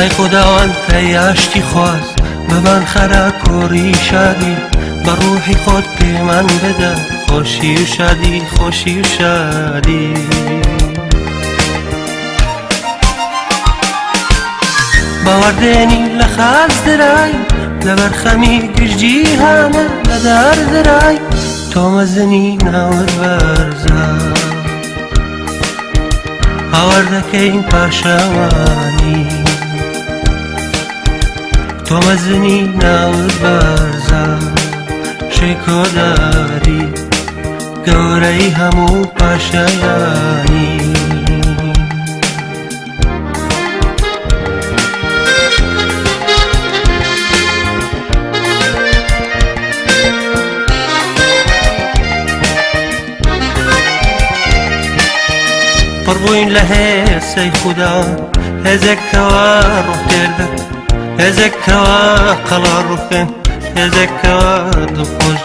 ای خداوند پیشتی خواست به من خرک و ریشدی به روحی خود به من بده خوشی و شدی خوشی و شدی باوردنی لخاز درای لبر خمی گشجی همه لدر درای تو مزنی نود برزا آورده این پاشوانی تو مزنی نود برزا شکو داری گوری همو پاشیانی قربوین لحس ای خدا هزک کوا روح کرده هزک کوا قلا روحن هزک کوا دو خوش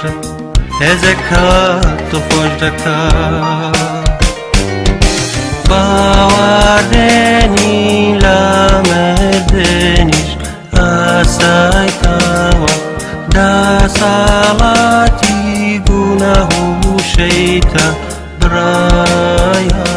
هزک کوا دو خوش دکا باوردنی لامردنیش آسای تاوا دا سالاتی گناه و شیطان برایا